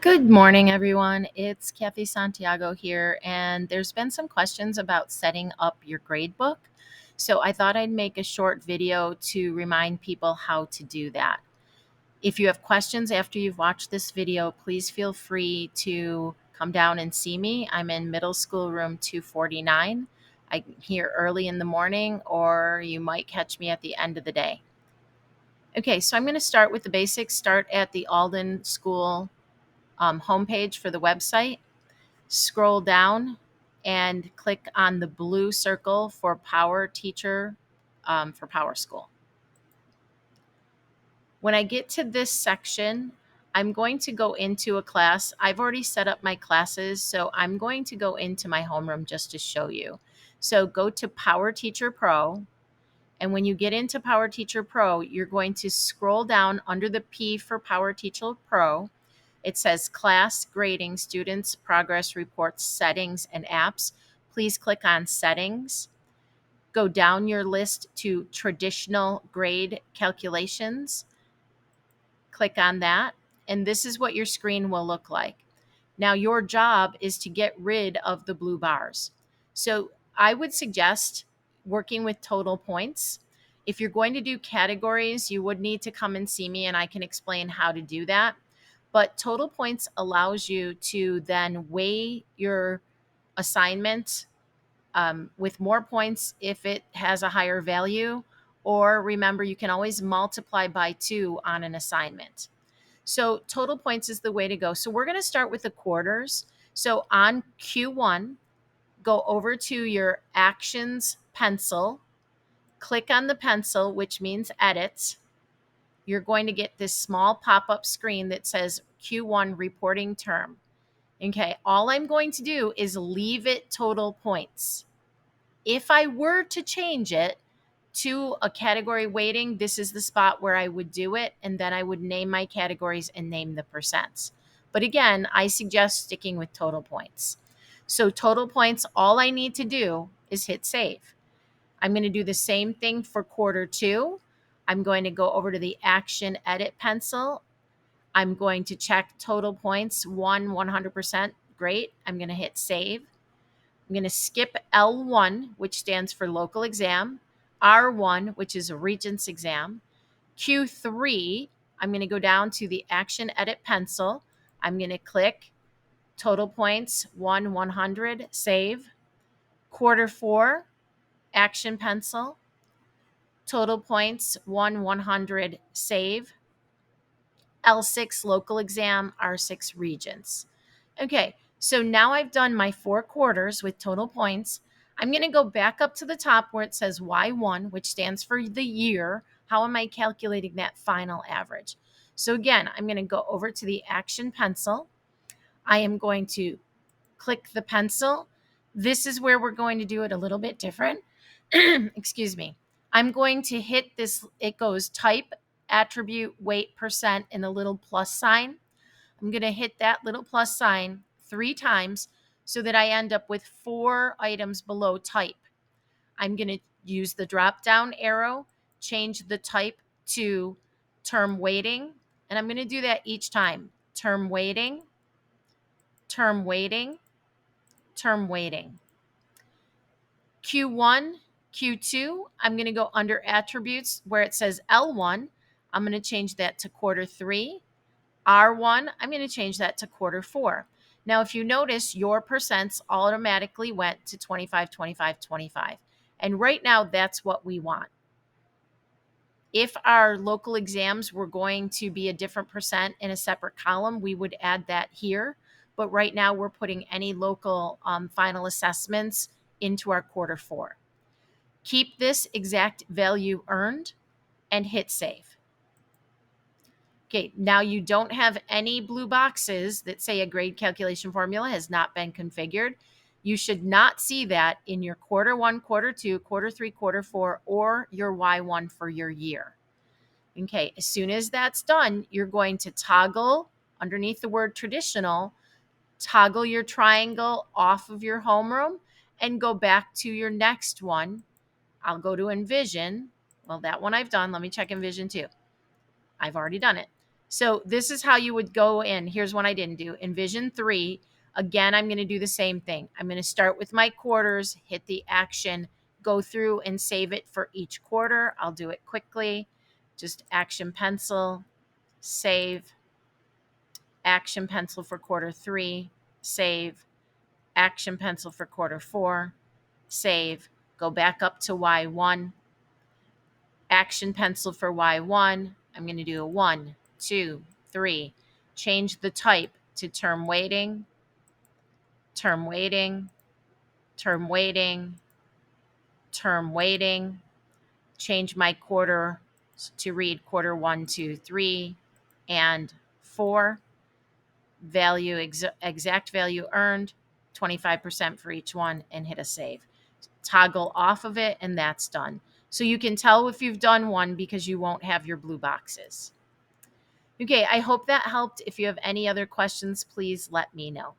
Good morning, everyone. It's Kathy Santiago here, and there's been some questions about setting up your gradebook. So I thought I'd make a short video to remind people how to do that. If you have questions after you've watched this video, please feel free to come down and see me. I'm in middle school room 249. I'm here early in the morning, or you might catch me at the end of the day. Okay, so I'm going to start with the basics, start at the Alden School homepage for the website. Scroll down and click on the blue circle for Power Teacher for PowerSchool. When I get to this section, I'm going to go into a class. I've already set up my classes, so I'm going to go into my homeroom just to show you. So go to Power Teacher Pro, and when you get into Power Teacher Pro, you're going to scroll down under the P for Power Teacher Pro. It says class, grading, students, progress reports, settings, and apps. Please click on settings. Go down your list to traditional grade calculations. Click on that. And this is what your screen will look like. Now, your job is to get rid of the blue bars. So I would suggest working with total points. If you're going to do categories, you would need to come and see me and I can explain how to do that. But total points allows you to then weigh your assignment with more points if it has a higher value. Or remember, you can always multiply by 2 on an assignment. So total points is the way to go. So we're going to start with the quarters. So on Q1, go over to your actions pencil, click on the pencil, which means edit. You're going to get this small pop-up screen that says Q1 reporting term. Okay, all I'm going to do is leave it total points. If I were to change it to a category weighting, this is the spot where I would do it, and then I would name my categories and name the percents. But again, I suggest sticking with total points. So total points, all I need to do is hit save. I'm going to do the same thing for quarter 2. I'm going to go over to the action edit pencil. I'm going to check total points, 100%. Great. I'm going to hit save. I'm going to skip L1, which stands for local exam, R1, which is a regents exam, Q3. I'm going to go down to the action edit pencil. I'm going to click total points 100, save. Quarter 4, action pencil, total points 100, save. L6 local exam, R6 regents. Okay, so now I've done my 4 quarters with total points. I'm going to go back up to the top where it says Y1, which stands for the year. How am I calculating that final average? So again, I'm going to go over to the action pencil. I am going to click the pencil. This is where we're going to do it a little bit different. Excuse me. I'm going to hit this. It goes type, attribute, weight, percent, and the little plus sign. I'm going to hit that little plus sign 3 times so that I end up with 4 items below type. I'm going to use the drop down arrow, change the type to term weighting, and I'm going to do that each time. Term weighting, term weighting, term weighting. Q1, Q2, I'm going to go under attributes where it says L1. I'm going to change that to quarter 3. R1, I'm going to change that to quarter 4. Now, if you notice, your percents automatically went to 25, 25, 25. And right now, that's what we want. If our local exams were going to be a different percent in a separate column, we would add that here. But right now, we're putting any local final assessments into our quarter 4. Keep this exact value earned and hit save. Okay, now you don't have any blue boxes that say a grade calculation formula has not been configured. You should not see that in your quarter 1, quarter 2, quarter 3, quarter 4, or your Y1 for your year. Okay, as soon as that's done, you're going to toggle underneath the word traditional, toggle your triangle off of your homeroom and go back to your next one. I'll go to Envision. Well, that one I've done. Let me check Envision too. I've already done it. So this is how you would go in. Here's one I didn't do. In Vision 3, again, I'm going to do the same thing. I'm going to start with my quarters, hit the action, go through and save it for each quarter. I'll do it quickly. Just action pencil, save, action pencil for quarter 3, save, action pencil for quarter 4, save, go back up to Y1, action pencil for Y1. I'm going to do a 1, 2, 3. Change the type to term waiting, term waiting, term waiting, term waiting. Change my quarter to read quarter 1, 2, 3, and 4. Value, exact value earned, 25% for each one, and hit a save. Toggle off of it, and that's done. So you can tell if you've done one because you won't have your blue boxes. Okay, I hope that helped. If you have any other questions, please let me know.